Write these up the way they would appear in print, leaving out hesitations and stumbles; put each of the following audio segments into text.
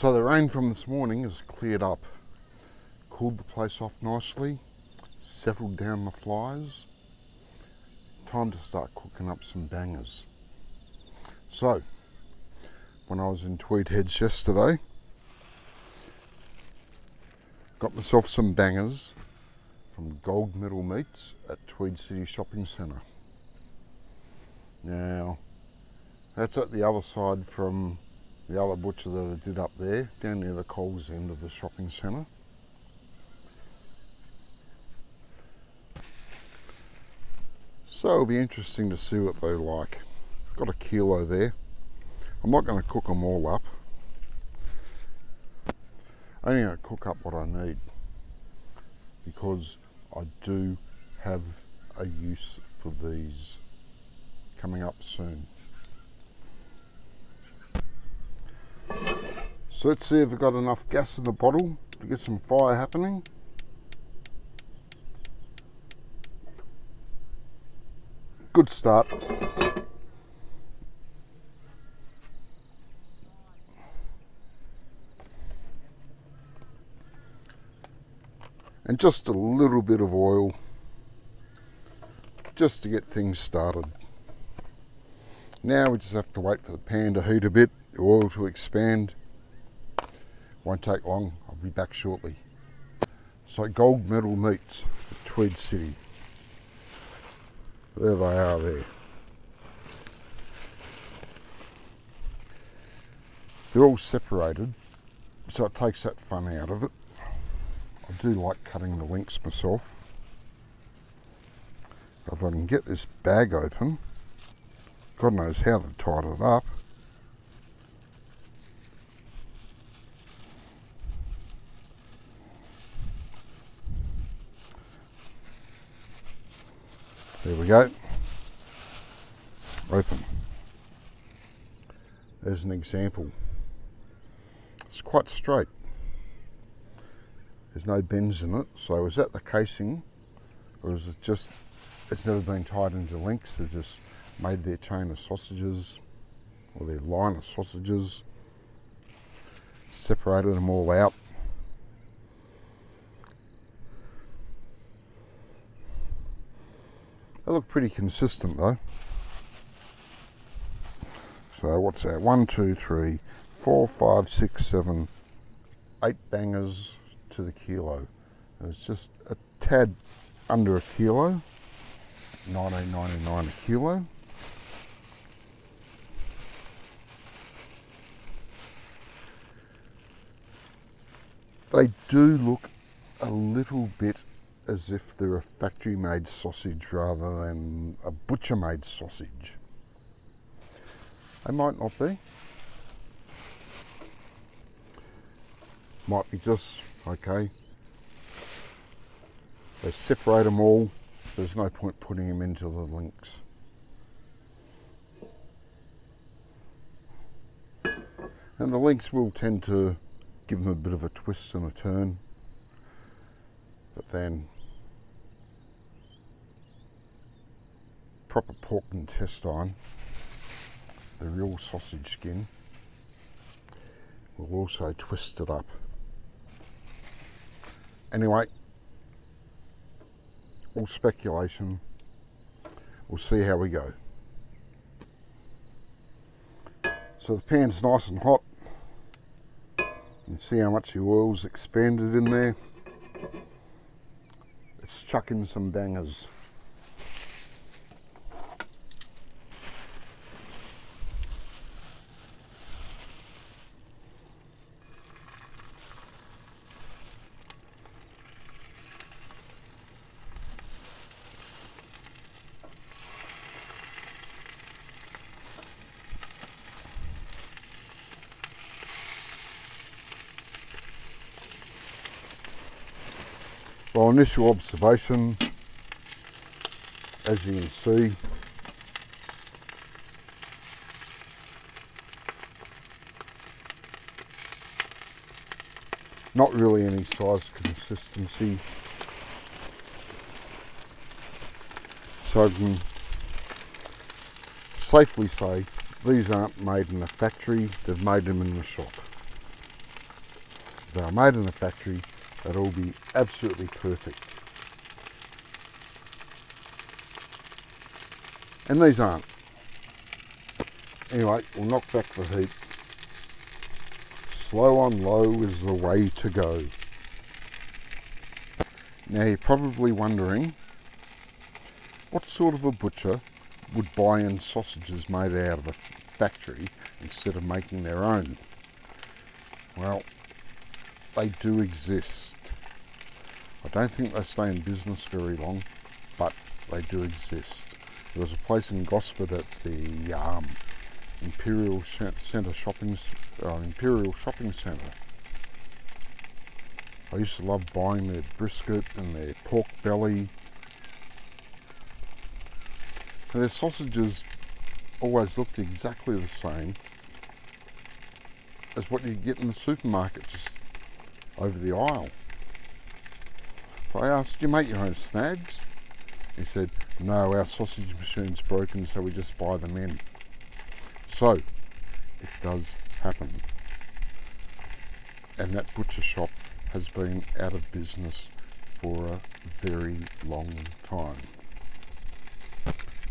So the rain from this morning has cleared up, cooled the place off nicely, settled down the flies. Time to start cooking up some bangers. So, when I was in Tweed Heads yesterday, got myself some bangers from Gold Medal Meats at Tweed City Shopping Centre. Now, that's at the other side from the other butcher that I did up there, down near the Coles end of the shopping centre. So it'll be interesting to see what they're like. Got a kilo there. I'm not going to cook them all up. I'm only going to cook up what I need, because I do have a use for these coming up soon. So let's see if we've got enough gas in the bottle to get some fire happening. Good start. And just a little bit of oil, just to get things started. Now we just have to wait for the pan to heat a bit, the oil to expand. Won't take long, I'll be back shortly. So Gold Medal Meats at Tweed City. There they are there. They're all separated, so it takes that fun out of it. I do like cutting the links myself. If I can get this bag open, God knows how they've tied it up. There we go. Open. There's an example. It's quite straight. There's no bends in it. So is that the casing, or is it just, it's never been tied into links? They've just made their chain of sausages, or their line of sausages, separated them all out. They look pretty consistent though. So what's that? 1, 2, 3, 4, 5, 6, 7, 8 bangers to the kilo. It's just a tad under a kilo, $19.99 a kilo. They do look a little bit as if they're a factory made sausage rather than a butcher made sausage. They might not be. Might be just, okay, they separate them all, there's no point putting them into the links. And the links will tend to give them a bit of a twist and a turn, but then proper pork intestine, the real sausage skin, will also twist it up. Anyway, all speculation. We'll see how we go. So the pan's nice and hot. You can see how much the oil's expanded in there. Let's chuck in some bangers. Well, initial observation, as you can see, not really any size consistency. So I can safely say these aren't made in a factory, they've made them in the shop. If they were made in a factory, they'd all be absolutely perfect. And these aren't. Anyway, we'll knock back the heat. Slow on low is the way to go. Now you're probably wondering, what sort of a butcher would buy in sausages made out of a factory instead of making their own? Well, they do exist. I don't think they stay in business very long, but they do exist. There was a place in Gosford at the Imperial Shopping Centre. I used to love buying their brisket and their pork belly. And their sausages always looked exactly the same as what you get in the supermarket, just over the aisle. So I asked, do you make your own snags? He said, no, our sausage machine's broken, so we just buy them in. So, it does happen. And that butcher shop has been out of business for a very long time.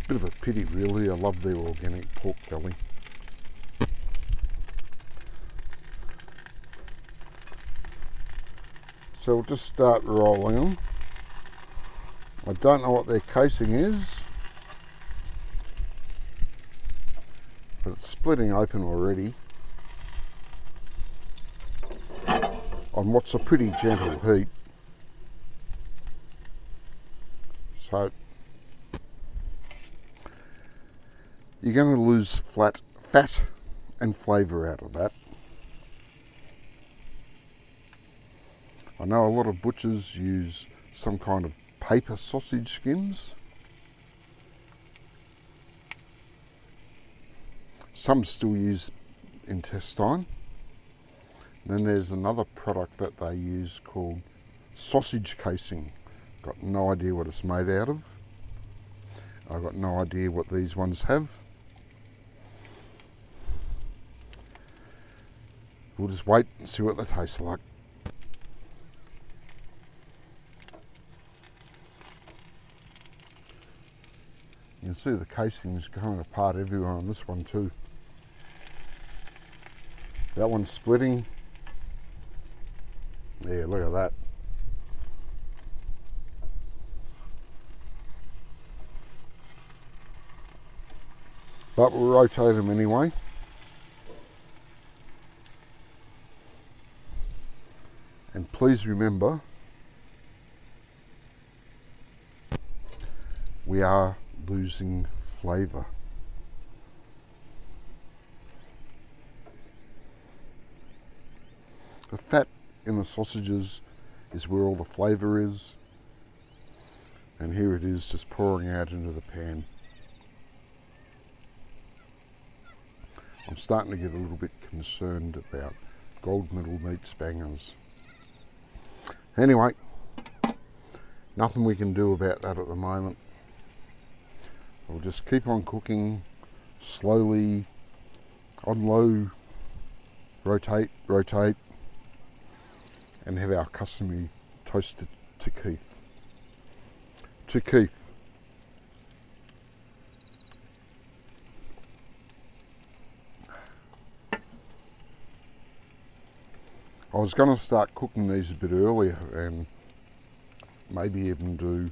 Bit of a pity really, I love their organic pork belly. So we'll just start rolling them. I don't know what their casing is, but it's splitting open already on what's a pretty gentle heat. So you're going to lose fat and flavour out of that. I know a lot of butchers use some kind of paper sausage skins. Some still use intestine. Then there's another product that they use called sausage casing. Got no idea what it's made out of. I've got no idea what these ones have. We'll just wait and see what they taste like. You can see the casing is going apart everywhere on this one too. That one's splitting. Yeah, look at that. But we'll rotate them anyway. And please remember, we are losing flavour. The fat in the sausages is where all the flavour is, and here it is just pouring out into the pan. I'm starting to get a little bit concerned about gold medal meat bangers. Anyway, nothing we can do about that at the moment. We'll just keep on cooking slowly, on low, rotate, and have our customary toast to Keith. To Keith. I was going to start cooking these a bit earlier and maybe even do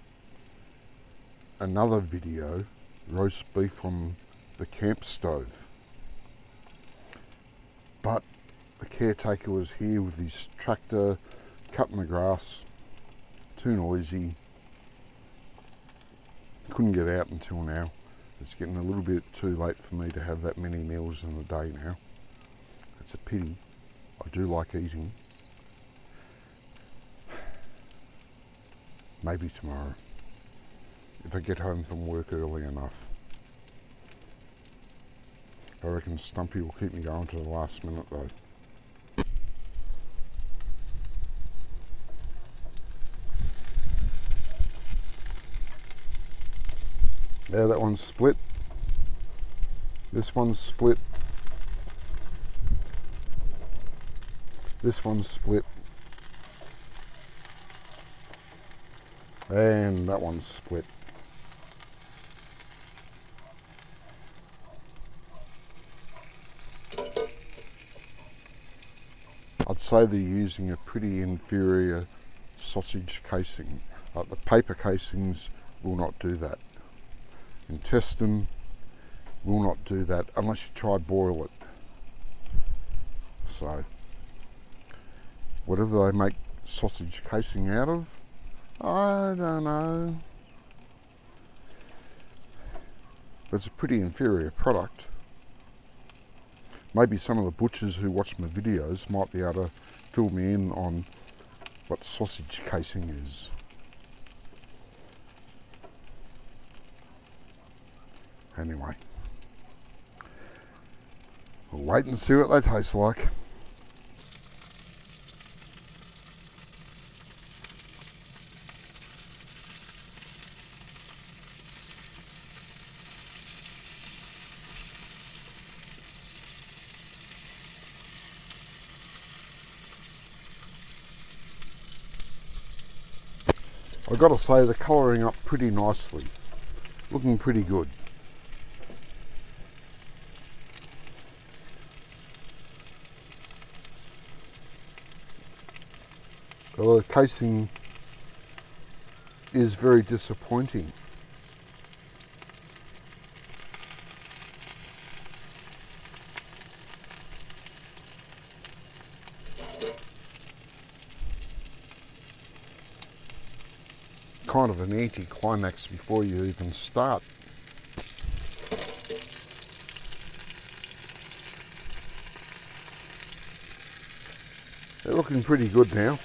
another video, roast beef on the camp stove. But the caretaker was here with his tractor cutting the grass, too noisy, couldn't get out until now. It's getting a little bit too late for me to have that many meals in a day now. It's a pity. I do like eating. Maybe tomorrow, if I get home from work early enough. I reckon Stumpy will keep me going to the last minute though. There, that one's split. This one's split. This one's split. And that one's split. I'd say they're using a pretty inferior sausage casing. The paper casings will not do that. Intestine will not do that unless you try boil it. So, whatever they make sausage casing out of, I don't know. But it's a pretty inferior product. Maybe some of the butchers who watch my videos might be able to fill me in on what sausage casing is. Anyway, we'll wait and see what they taste like. I've got to say they're colouring up pretty nicely, looking pretty good. Well, the casing is very disappointing. Kind of an anti-climax before you even start. They're looking pretty good now.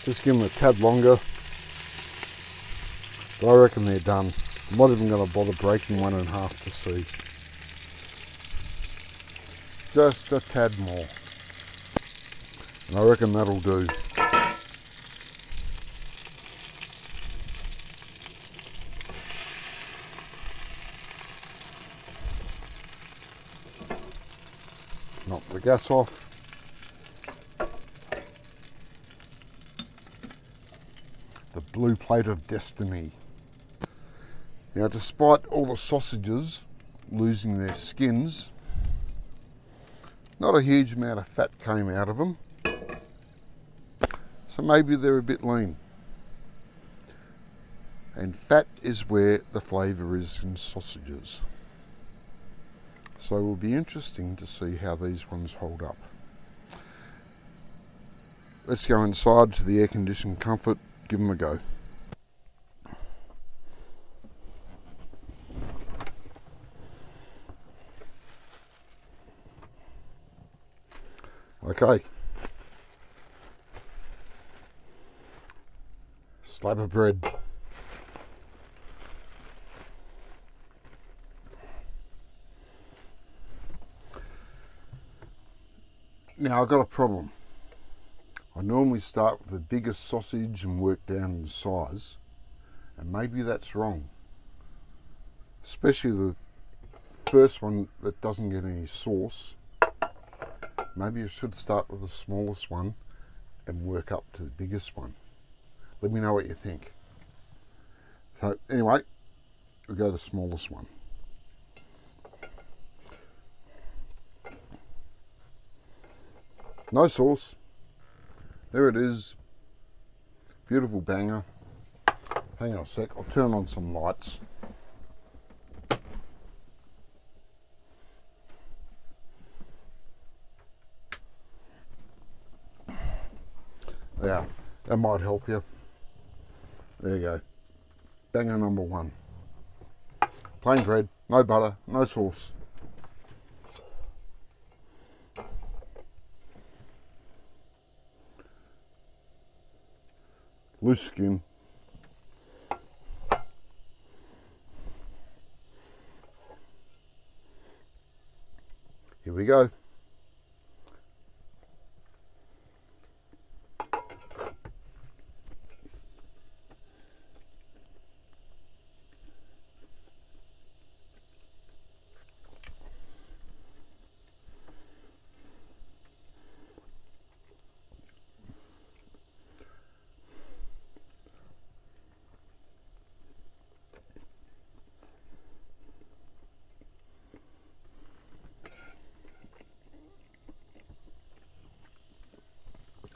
Just give them a tad longer. But I reckon they're done. I'm not even going to bother breaking one in half to see. Just a tad more. And I reckon that'll do. Knock the gas off. The blue plate of destiny. Now, despite all the sausages losing their skins, not a huge amount of fat came out of them. So maybe they're a bit lean. And fat is where the flavour is in sausages. So it will be interesting to see how these ones hold up. Let's go inside to the air-conditioned comfort, give them a go. Okay. Slab of bread. Now I've got a problem. I normally start with the biggest sausage and work down in size, and maybe that's wrong. Especially the first one that doesn't get any sauce. Maybe you should start with the smallest one and work up to the biggest one. Let me know what you think. So anyway, we'll go the smallest one. No sauce. There it is. Beautiful banger. Hang on a sec, I'll turn on some lights. Yeah, that might help you. There you go. Banger number one. Plain bread, no butter, no sauce. Loose skin. Here we go.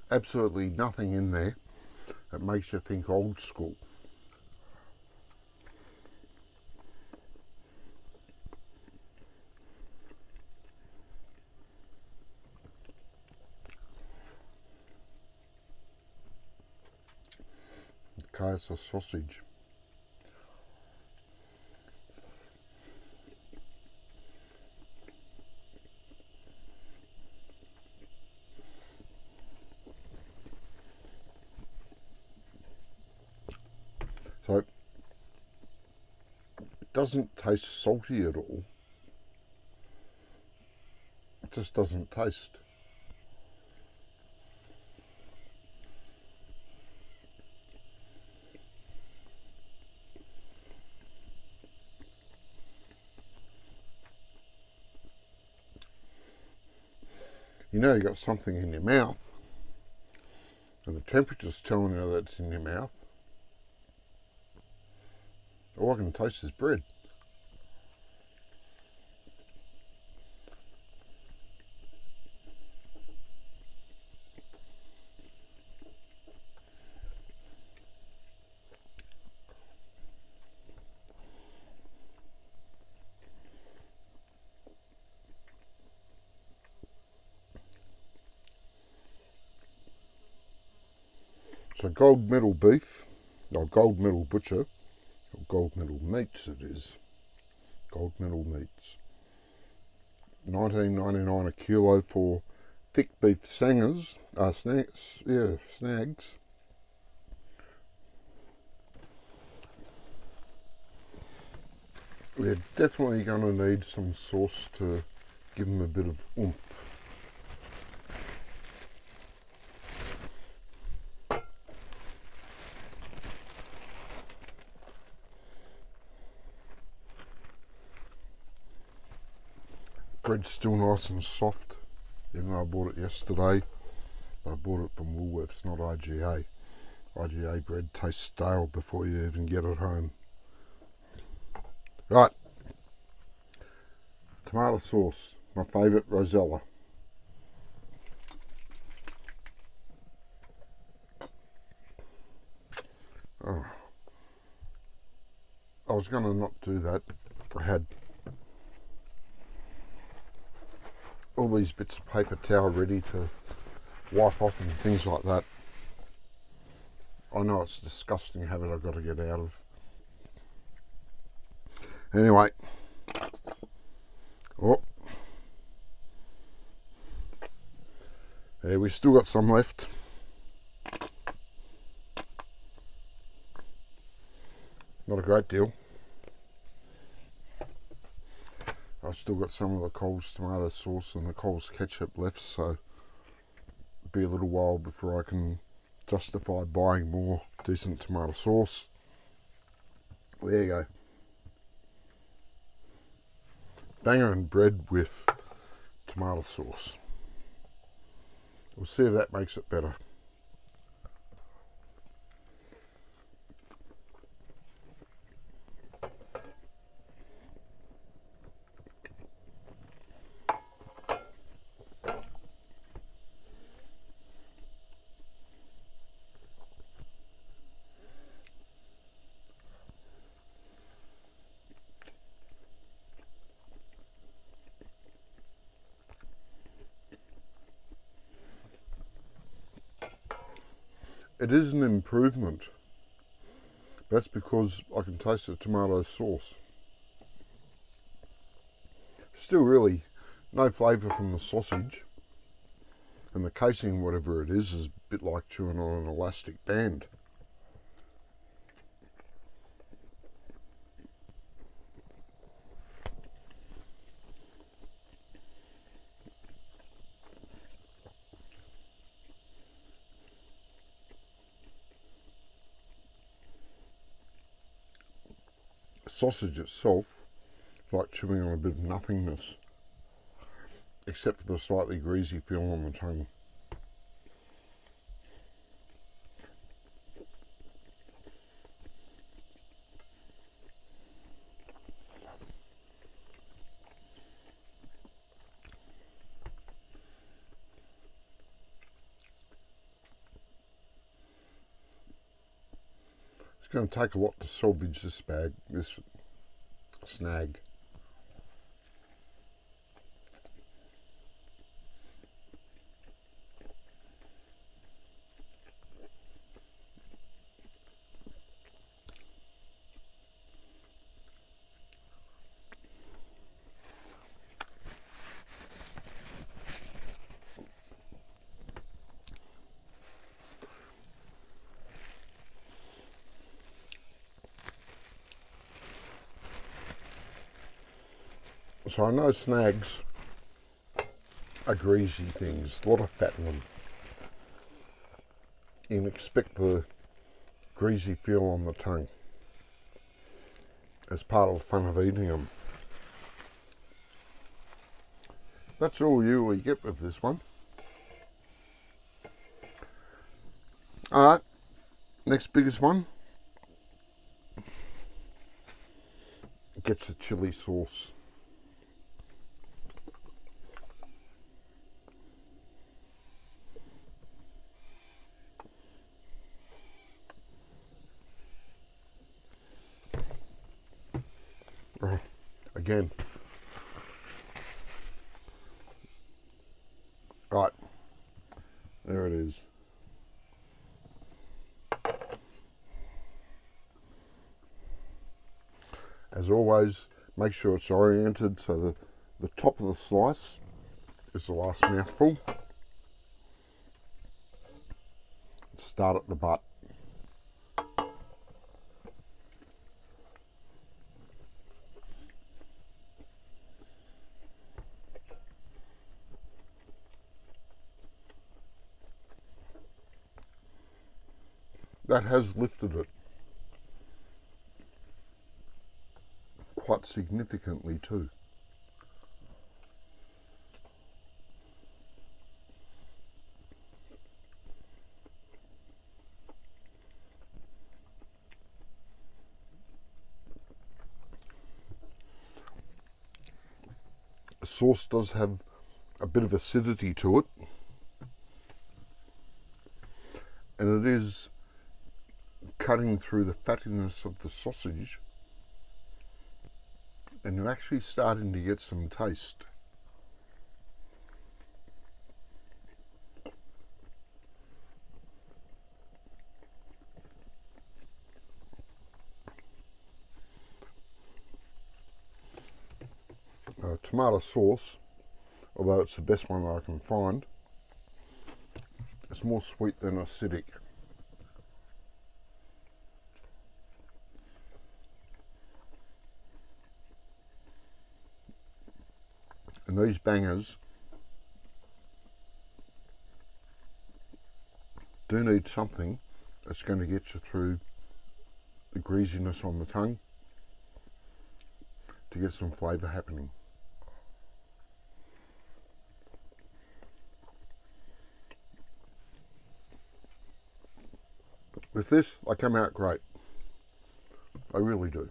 absolutely nothing in there that makes you think old school. Okay, it's a sausage. So, it doesn't taste salty at all. It just doesn't taste. You know you got something in your mouth, and the temperature's telling you that it's in your mouth. All I can taste is bread. So gold medal beef, or gold medal butcher, or gold medal meats it is. Gold medal meats. $19.99 a kilo for thick beef snags. They're definitely going to need some sauce to give them a bit of oomph. Bread's still nice and soft, even though I bought it yesterday. I bought it from Woolworths, not IGA. IGA bread tastes stale before you even get it home. Right, tomato sauce, my favourite, Rosella. Oh. I was going to not do that. I had all these bits of paper towel ready to wipe off and things like that. I know it's a disgusting habit I've got to get out of. Anyway. Oh. Yeah, we still got some left. Not a great deal. I've still got some of the Coles tomato sauce and the Coles ketchup left, so it'll be a little while before I can justify buying more decent tomato sauce. There you go. Banger and bread with tomato sauce. We'll see if that makes it better. It is an improvement. That's because I can taste the tomato sauce. Still really no flavour from the sausage, and the casing, whatever it is a bit like chewing on an elastic band. Sausage itself is like chewing on a bit of nothingness, except for the slightly greasy feel on the tongue. It's going to take a lot to salvage this bag, this snag. So I know snags are greasy things, a lot of fat in them. You can expect the greasy feel on the tongue as part of the fun of eating them. That's all you really get with this one. Alright, next biggest one gets a chili sauce. Again. Right, there it is. As always, make sure it's oriented so the top of the slice is the last mouthful. Start at the butt. That has lifted it quite significantly too. The sauce does have a bit of acidity to it, and it is cutting through the fattiness of the sausage, and you're actually starting to get some taste. Tomato sauce, although it's the best one that I can find, it's more sweet than acidic. And these bangers do need something that's going to get you through the greasiness on the tongue to get some flavour happening. With this, I come out great. I really do.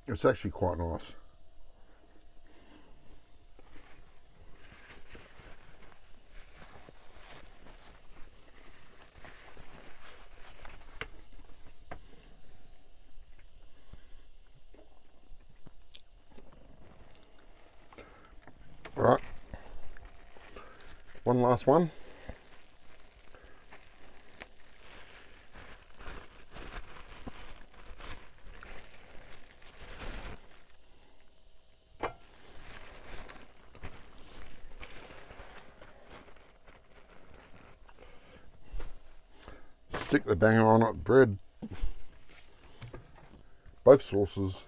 It's actually quite nice. All right, one last one. Stick the banger on it, bread. Both sauces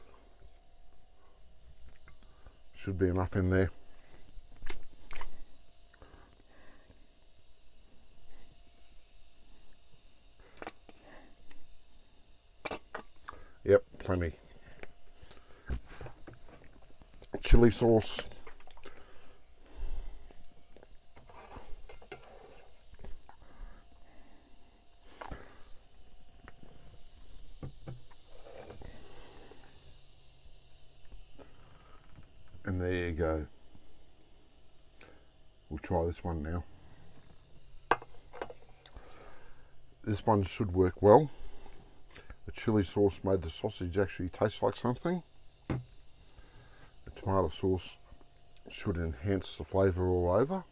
should be enough in there. Yep, plenty. Chili sauce. And there you go. We'll try this one now. This one should work well. The chili sauce made the sausage actually taste like something. The tomato sauce should enhance the flavour all over.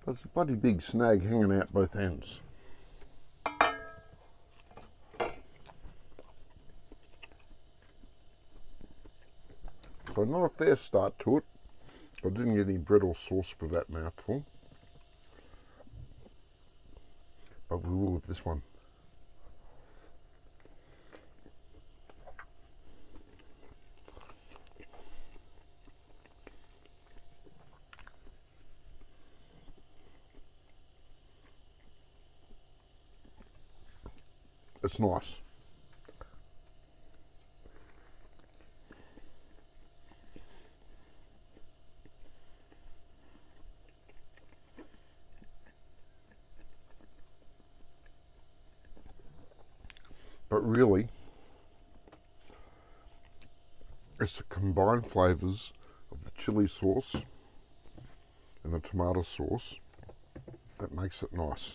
There's a bloody big snag hanging out both ends. So not a fair start to it. I didn't get any bread or sauce with that mouthful. But we will with this one. It's nice. But really, it's the combined flavours of the chili sauce and the tomato sauce that makes it nice.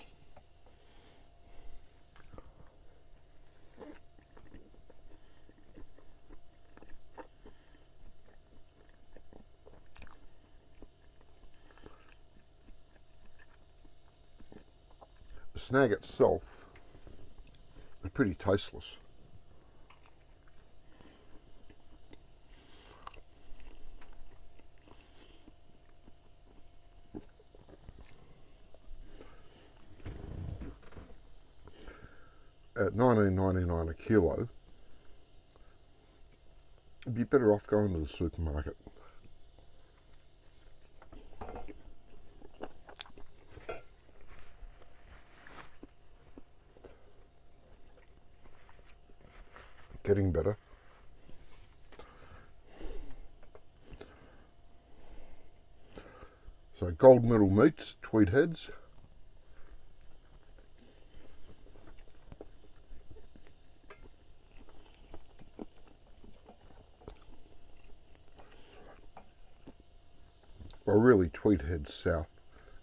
The snag itself is pretty tasteless. At $19.99 a kilo, you'd be better off going to the supermarket. Getting better. So gold medal meats, Tweed heads. Well, really, Tweed heads south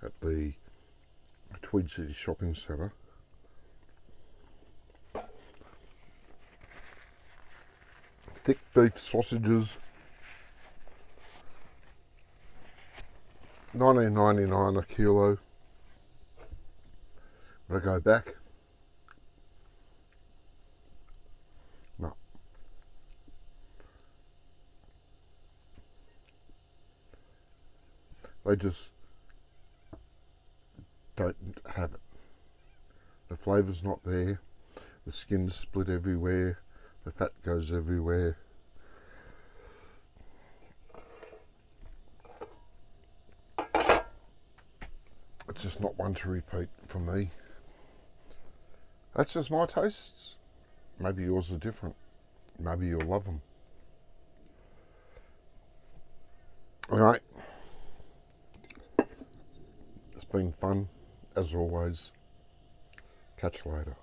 at the Tweed City Shopping Centre. Thick beef sausages, $19.99 a kilo. Would I go back? No. They just don't have it. The flavour's not there. The skin's split everywhere. The fat goes everywhere. It's just not one to repeat for me. That's just my tastes. Maybe yours are different. Maybe you'll love them. Alright. It's been fun, as always. Catch you later.